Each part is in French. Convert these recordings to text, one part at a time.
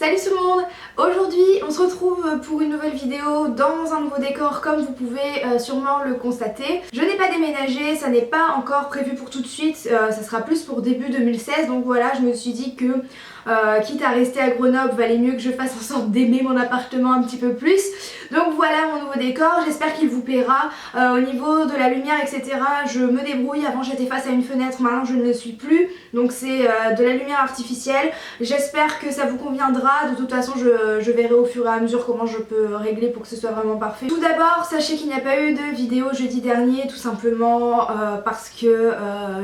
Salut tout le monde! Aujourd'hui on se retrouve pour une nouvelle vidéo dans un nouveau décor comme vous pouvez sûrement le constater. Je n'ai pas déménagé, ça n'est pas encore prévu pour tout de suite, ça sera plus pour début 2016 donc voilà, je me suis dit que quitte à rester à Grenoble, valait mieux que je fasse en sorte d'aimer mon appartement un petit peu plus. Donc voilà mon nouveau décor, j'espère qu'il vous plaira. Au niveau de la lumière etc, je me débrouille. Avant j'étais face à une fenêtre, maintenant je ne le suis plus. Donc c'est de la lumière artificielle. J'espère que ça vous conviendra. De toute façon je verrai au fur et à mesure comment je peux régler pour que ce soit vraiment parfait. Tout d'abord sachez qu'il n'y a pas eu de vidéo jeudi dernier, tout simplement parce que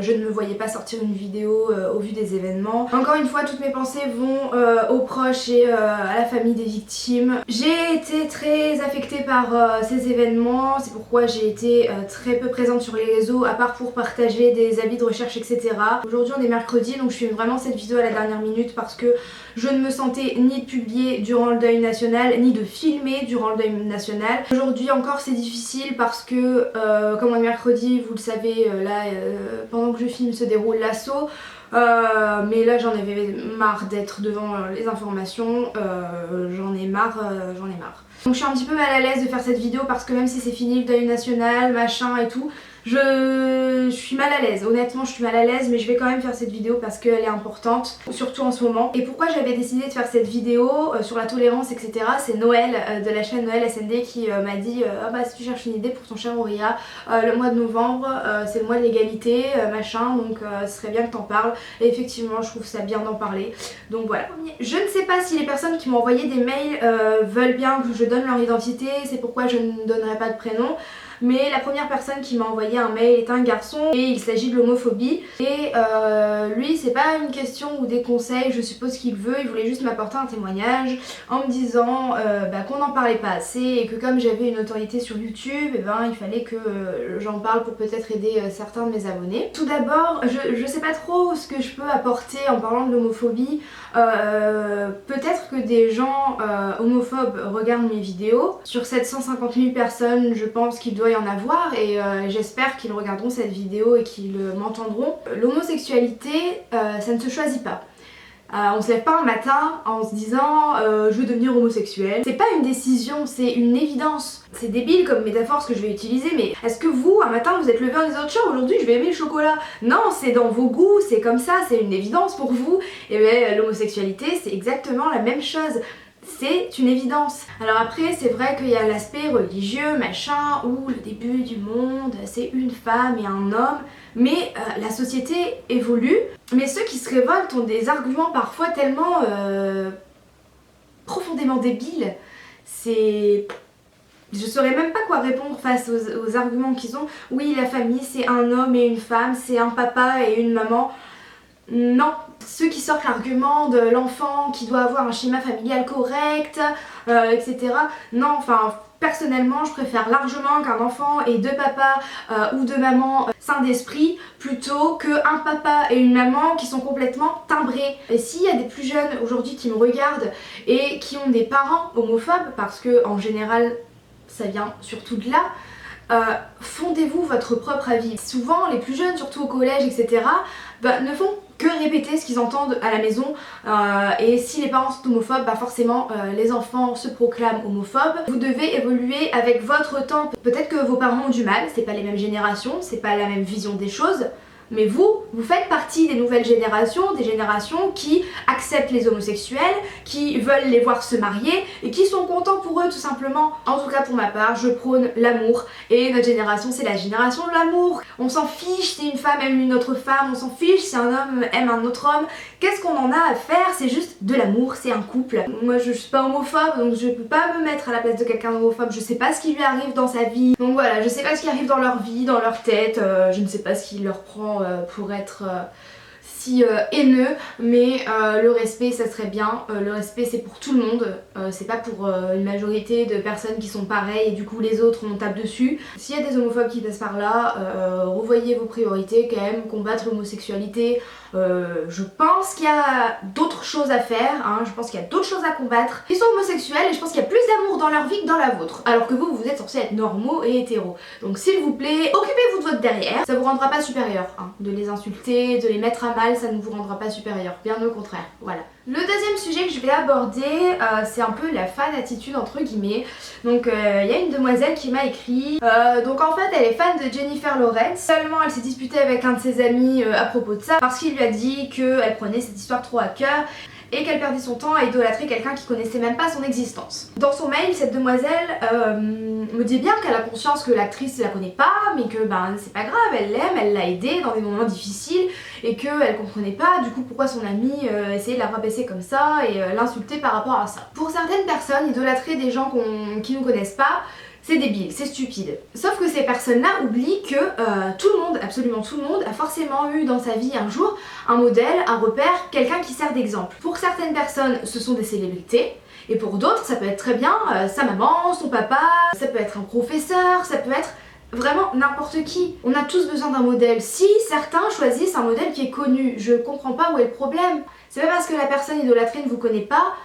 je ne me voyais pas sortir une vidéo au vu des événements. Encore une fois toutes mes pensées vont aux proches et à la famille des victimes. J'ai été très affectée par ces événements, c'est pourquoi j'ai été très peu présente sur les réseaux à part pour partager des avis de recherche etc. Aujourd'hui on est mercredi donc je filme vraiment cette vidéo à la dernière minute parce que je ne me sentais ni de publier durant le deuil national ni de filmer durant le deuil national. Aujourd'hui encore c'est difficile parce que comme on est mercredi, vous le savez, là pendant que je filme se déroule l'assaut. Mais là j'en avais marre d'être devant les informations, j'en ai marre. Donc je suis un petit peu mal à l'aise de faire cette vidéo parce que même si c'est fini le deuil national, machin et tout, je suis mal à l'aise, honnêtement je suis mal à l'aise, mais je vais quand même faire cette vidéo parce qu'elle est importante, surtout en ce moment. Et pourquoi j'avais décidé de faire cette vidéo sur la tolérance etc, c'est Noël de la chaîne Noël SND qui m'a dit ah bah si tu cherches une idée pour ton cher Auria, le mois de novembre c'est le mois de l'égalité machin, donc ce serait bien que t'en parles. Et effectivement je trouve ça bien d'en parler, donc voilà. Je ne sais pas si les personnes qui m'ont envoyé des mails veulent bien que je donne leur identité, c'est pourquoi je ne donnerai pas de prénom. Mais la première personne qui m'a envoyé un mail est un garçon et il s'agit de l'homophobie. Et lui c'est pas une question ou des conseils, je suppose qu'il veut, il voulait juste m'apporter un témoignage en me disant qu'on n'en parlait pas assez et que comme j'avais une autorité sur YouTube, et il fallait que j'en parle pour peut-être aider certains de mes abonnés. Tout d'abord, je sais pas trop ce que je peux apporter en parlant de l'homophobie. Peut-être que des gens homophobes regardent mes vidéos. Sur 750 000 personnes, je pense qu'il doit y en avoir et j'espère qu'ils regarderont cette vidéo et qu'ils m'entendront. L'homosexualité, ça ne se choisit pas. On se lève pas un matin en se disant je veux devenir homosexuel. C'est pas une décision, c'est une évidence. C'est débile comme métaphore ce que je vais utiliser, mais est-ce que vous, un matin, vous êtes levé en disant tiens aujourd'hui je vais aimer le chocolat? Non, c'est dans vos goûts, c'est comme ça, c'est une évidence pour vous. Et bien l'homosexualité c'est exactement la même chose. C'est une évidence. Alors après c'est vrai qu'il y a l'aspect religieux machin où le début du monde c'est une femme et un homme, mais la société évolue. Mais ceux qui se révoltent ont des arguments parfois tellement profondément débiles. C'est... Je saurais même pas quoi répondre face aux arguments qu'ils ont. Oui la famille c'est un homme et une femme, c'est un papa et une maman. Non, ceux qui sortent l'argument de l'enfant qui doit avoir un schéma familial correct, etc. Non, enfin personnellement je préfère largement qu'un enfant ait deux papas ou deux mamans sains d'esprit plutôt qu'un papa et une maman qui sont complètement timbrés. Et s'il y a des plus jeunes aujourd'hui qui me regardent et qui ont des parents homophobes, parce que en général ça vient surtout de là, fondez-vous votre propre avis. Souvent les plus jeunes, surtout au collège etc, ne font que répéter ce qu'ils entendent à la maison et si les parents sont homophobes, forcément les enfants se proclament homophobes. Vous devez évoluer avec votre temps. Peut-être que vos parents ont du mal, c'est pas les mêmes générations, c'est pas la même vision des choses. Mais vous faites partie des nouvelles générations, des générations qui acceptent les homosexuels, qui veulent les voir se marier et qui sont contents pour eux tout simplement. En tout cas pour ma part, je prône l'amour et notre génération c'est la génération de l'amour. On s'en fiche si une femme aime une autre femme, on s'en fiche si un homme aime un autre homme. Qu'est-ce qu'on en a à faire? C'est juste de l'amour, c'est un couple. Moi je suis pas homophobe donc je peux pas me mettre à la place de quelqu'un d'homophobe, je sais pas ce qui lui arrive dans sa vie. Donc voilà, je sais pas ce qui arrive dans leur vie, dans leur tête, je ne sais pas ce qui leur prend pour être si haineux, mais le respect ça serait bien. Le respect c'est pour tout le monde, c'est pas pour une majorité de personnes qui sont pareilles et du coup les autres on tape dessus. S'il y a des homophobes qui passent par là, revoyez vos priorités quand même, combattre l'homosexualité. Je pense qu'il y a d'autres choses à faire, hein, je pense qu'il y a d'autres choses à combattre. Ils sont homosexuels et je pense qu'il y a plus d'amour dans leur vie que dans la vôtre, alors que vous êtes censés être normaux et hétéros. Donc s'il vous plaît, occupez-vous de votre derrière, ça vous rendra pas supérieur hein, de les insulter, de les mettre à mal mal, ça ne vous rendra pas supérieur, bien au contraire, voilà. Le deuxième sujet que je vais aborder, c'est un peu la fan attitude entre guillemets. Donc il y a une demoiselle qui m'a écrit, donc en fait elle est fan de Jennifer Lawrence, seulement elle s'est disputée avec un de ses amis à propos de ça, parce qu'il lui a dit qu'elle prenait cette histoire trop à cœur et qu'elle perdait son temps à idolâtrer quelqu'un qui connaissait même pas son existence. Dans son mail, cette demoiselle me dit bien qu'elle a conscience que l'actrice la connaît pas, mais que ben c'est pas grave, elle l'aime, elle l'a aidée dans des moments difficiles et qu'elle comprenait pas du coup pourquoi son amie essayait de la rabaisser comme ça et l'insulter par rapport à ça. Pour certaines personnes, idolâtrer des gens qui nous connaissent pas, c'est débile, c'est stupide. Sauf que ces personnes-là oublient que tout le monde, absolument tout le monde, a forcément eu dans sa vie un jour un modèle, un repère, quelqu'un qui sert d'exemple. Pour certaines personnes, ce sont des célébrités, et pour d'autres, ça peut être très bien sa maman, son papa, ça peut être un professeur, ça peut être vraiment n'importe qui. On a tous besoin d'un modèle. Si certains choisissent un modèle qui est connu, je comprends pas où est le problème. C'est pas parce que la personne idolâtrée ne vous connaît pas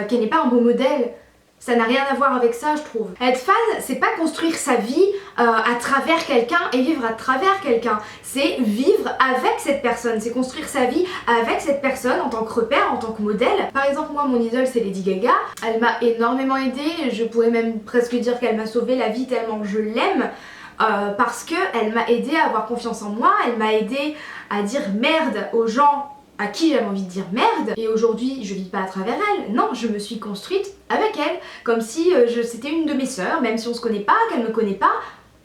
qu'elle n'est pas un beau modèle. Ça n'a rien à voir avec ça, je trouve. Être fan, c'est pas construire sa vie à travers quelqu'un et vivre à travers quelqu'un. C'est vivre avec cette personne, c'est construire sa vie avec cette personne en tant que repère, en tant que modèle. Par exemple, moi, mon idole, c'est Lady Gaga. Elle m'a énormément aidée, je pourrais même presque dire qu'elle m'a sauvé la vie tellement je l'aime. Parce qu'elle m'a aidée à avoir confiance en moi, elle m'a aidée à dire merde aux gens à qui j'avais envie de dire merde, et aujourd'hui je vis pas à travers elle, non, je me suis construite avec elle, comme si c'était une de mes sœurs, même si on se connaît pas, qu'elle me connaît pas,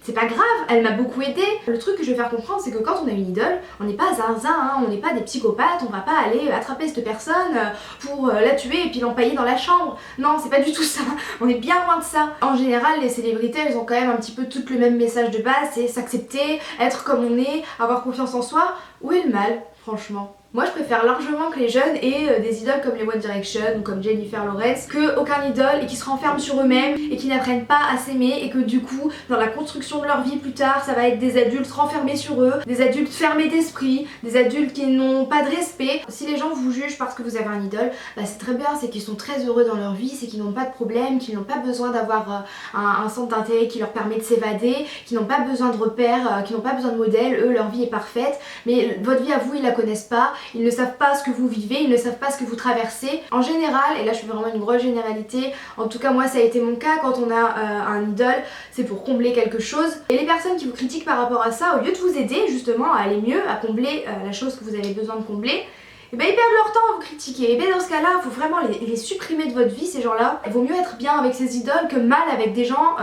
c'est pas grave, elle m'a beaucoup aidée. Le truc que je vais faire comprendre, c'est que quand on a une idole, on n'est pas zinzin, hein, on n'est pas des psychopathes, on va pas aller attraper cette personne pour la tuer et puis l'empailler dans la chambre. Non, c'est pas du tout ça, on est bien loin de ça. En général, les célébrités, elles ont quand même un petit peu toutes le même message de base, c'est s'accepter, être comme on est, avoir confiance en soi. Où est le mal, franchement ? Moi je préfère largement que les jeunes aient des idoles comme les One Direction ou comme Jennifer Lawrence que aucun idole et qui se renferment sur eux-mêmes et qui n'apprennent pas à s'aimer et que du coup dans la construction de leur vie plus tard ça va être des adultes renfermés sur eux, des adultes fermés d'esprit, des adultes qui n'ont pas de respect. Si les gens vous jugent parce que vous avez un idole, bah c'est très bien, c'est qu'ils sont très heureux dans leur vie, c'est qu'ils n'ont pas de problème, qu'ils n'ont pas besoin d'avoir un centre d'intérêt qui leur permet de s'évader, qu'ils n'ont pas besoin de repères, qu'ils n'ont pas besoin de modèles, eux leur vie est parfaite, mais votre vie à vous ils la connaissent pas. Ils ne savent pas ce que vous vivez, ils ne savent pas ce que vous traversez. En général, et là je fais vraiment une grosse généralité, en tout cas moi ça a été mon cas, quand on a un idole, c'est pour combler quelque chose. Et les personnes qui vous critiquent par rapport à ça, au lieu de vous aider justement à aller mieux, à combler la chose que vous avez besoin de combler, et ben ils perdent leur temps à vous critiquer. Et bien dans ce cas là, il faut vraiment les supprimer de votre vie, ces gens là. Il vaut mieux être bien avec ces idoles que mal avec des gens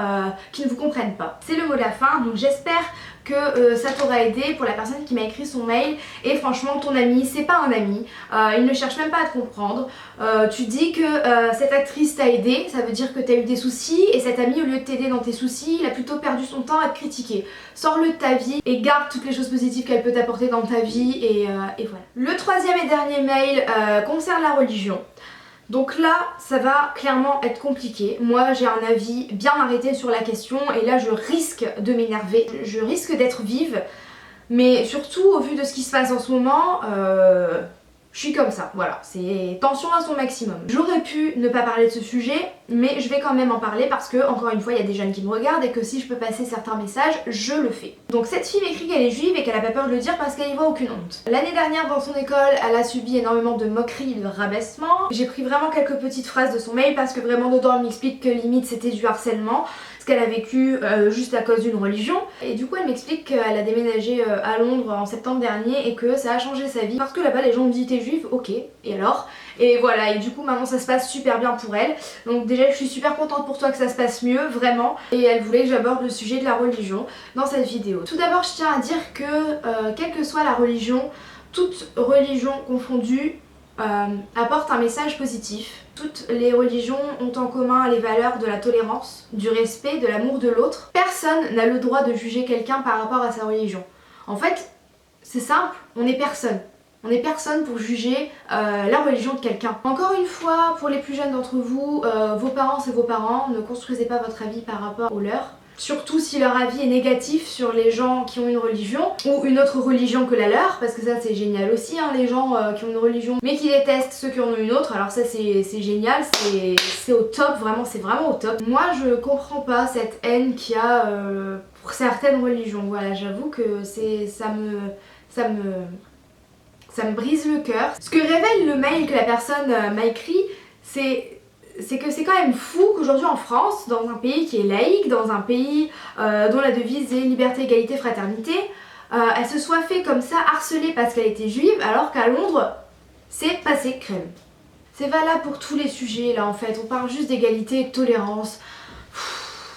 qui ne vous comprennent pas. C'est le mot de la fin, donc j'espère que ça t'aura aidé pour la personne qui m'a écrit son mail. Et franchement ton ami c'est pas un ami, il ne cherche même pas à te comprendre. Tu dis que cette actrice t'a aidé, ça veut dire que t'as eu des soucis, et cet ami au lieu de t'aider dans tes soucis, il a plutôt perdu son temps à te critiquer. Sors-le de ta vie et garde toutes les choses positives qu'elle peut t'apporter dans ta vie et voilà. Le troisième et dernier mail concerne la religion. Donc là, ça va clairement être compliqué. Moi, j'ai un avis bien arrêté sur la question et là, je risque de m'énerver. Je risque d'être vive, mais surtout au vu de ce qui se passe en ce moment, je suis comme ça, voilà, c'est tension à son maximum. J'aurais pu ne pas parler de ce sujet, mais je vais quand même en parler parce que, encore une fois, il y a des jeunes qui me regardent et que si je peux passer certains messages, je le fais. Donc cette fille m'écrit qu'elle est juive et qu'elle a pas peur de le dire parce qu'elle y voit aucune honte. L'année dernière, dans son école, elle a subi énormément de moqueries et de rabaissement. J'ai pris vraiment quelques petites phrases de son mail parce que vraiment dedans, elle m'explique que limite c'était du harcèlement, ce qu'elle a vécu juste à cause d'une religion. Et du coup, elle m'explique qu'elle a déménagé à Londres en septembre dernier et que ça a changé sa vie parce que là-bas, les gens me disent t'es juive, ok, et alors? Et voilà, et du coup maintenant ça se passe super bien pour elle. Donc déjà je suis super contente pour toi que ça se passe mieux, vraiment. Et elle voulait que j'aborde le sujet de la religion dans cette vidéo. Tout d'abord je tiens à dire que quelle que soit la religion, toute religion confondue apporte un message positif. Toutes les religions ont en commun les valeurs de la tolérance, du respect, de l'amour de l'autre. Personne n'a le droit de juger quelqu'un par rapport à sa religion. En fait, c'est simple, on est personne. On n'est personne pour juger la religion de quelqu'un. Encore une fois, pour les plus jeunes d'entre vous, vos parents c'est vos parents, ne construisez pas votre avis par rapport au leur. Surtout si leur avis est négatif sur les gens qui ont une religion ou une autre religion que la leur, parce que ça c'est génial aussi, hein, les gens qui ont une religion mais qui détestent ceux qui en ont une autre, alors ça c'est génial, c'est au top, vraiment c'est vraiment au top. Moi je comprends pas cette haine qu'il y a pour certaines religions, voilà, j'avoue que ça ça me brise le cœur. Ce que révèle le mail que la personne m'a écrit, c'est que c'est quand même fou qu'aujourd'hui en France, dans un pays qui est laïque, dans un pays dont la devise est liberté, égalité, fraternité, elle se soit fait comme ça harceler parce qu'elle était juive, alors qu'à Londres, c'est passé crème. C'est valable pour tous les sujets là en fait, on parle juste d'égalité et de tolérance.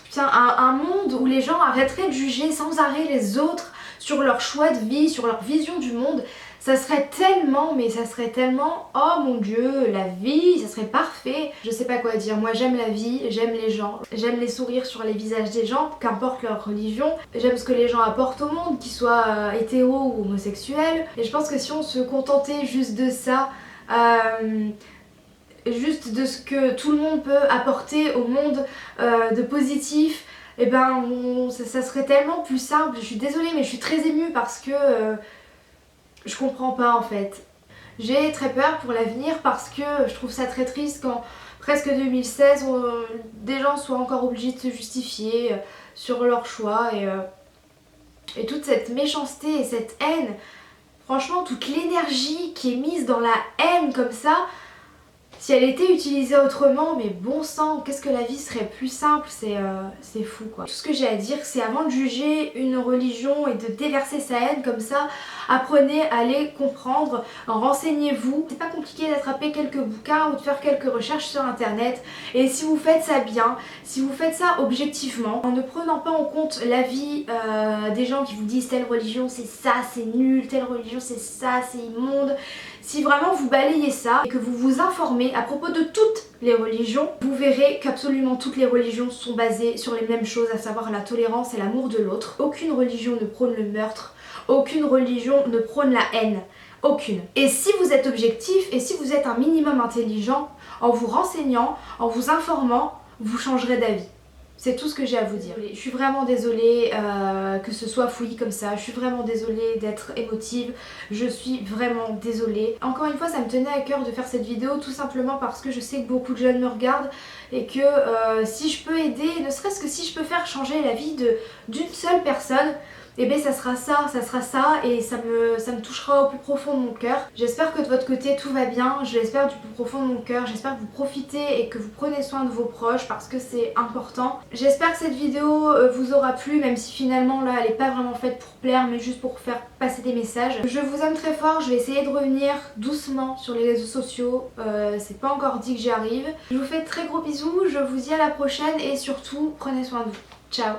Putain, un monde où les gens arrêteraient de juger sans arrêt les autres sur leur choix de vie, sur leur vision du monde, ça serait tellement, mais ça serait tellement, oh mon dieu, la vie, ça serait parfait. Je sais pas quoi dire, moi j'aime la vie, j'aime les gens, j'aime les sourires sur les visages des gens, qu'importe leur religion, j'aime ce que les gens apportent au monde, qu'ils soient hétéros ou homosexuels, et je pense que si on se contentait juste de ça, juste de ce que tout le monde peut apporter au monde de positif, et ben ça serait tellement plus simple. Je suis désolée mais je suis très émue parce que je comprends pas en fait. J'ai très peur pour l'avenir parce que je trouve ça très triste quand presque 2016 des gens soient encore obligés de se justifier sur leur choix et toute cette méchanceté et cette haine. Franchement, toute l'énergie qui est mise dans la haine comme ça, si elle était utilisée autrement, mais bon sang, qu'est-ce que la vie serait plus simple, c'est fou quoi. Tout ce que j'ai à dire, c'est avant de juger une religion et de déverser sa haine comme ça, apprenez à les comprendre, renseignez-vous. C'est pas compliqué d'attraper quelques bouquins ou de faire quelques recherches sur internet, et si vous faites ça bien, si vous faites ça objectivement, en ne prenant pas en compte l'avis des gens qui vous disent telle religion c'est ça, c'est nul, telle religion c'est ça, c'est immonde. Si vraiment vous balayez ça et que vous vous informez à propos de toutes les religions, vous verrez qu'absolument toutes les religions sont basées sur les mêmes choses, à savoir la tolérance et l'amour de l'autre. Aucune religion ne prône le meurtre, aucune religion ne prône la haine. Aucune. Et si vous êtes objectif et si vous êtes un minimum intelligent, en vous renseignant, en vous informant, vous changerez d'avis. C'est tout ce que j'ai à vous dire. Je suis vraiment désolée que ce soit fouillis comme ça, je suis vraiment désolée d'être émotive, je suis vraiment désolée. Encore une fois, ça me tenait à cœur de faire cette vidéo tout simplement parce que je sais que beaucoup de jeunes me regardent et que si je peux aider, ne serait-ce que si je peux faire changer la vie d'une seule personne, et bien ça sera ça et ça me touchera au plus profond de mon cœur. J'espère que de votre côté tout va bien, je l'espère du plus profond de mon cœur, j'espère que vous profitez et que vous prenez soin de vos proches parce que c'est important. J'espère que cette vidéo vous aura plu, même si finalement là elle n'est pas vraiment faite pour plaire mais juste pour faire passer des messages. Je vous aime très fort, je vais essayer de revenir doucement sur les réseaux sociaux, c'est pas encore dit que j'y arrive. Je vous fais de très gros bisous, je vous dis à la prochaine et surtout prenez soin de vous. Ciao.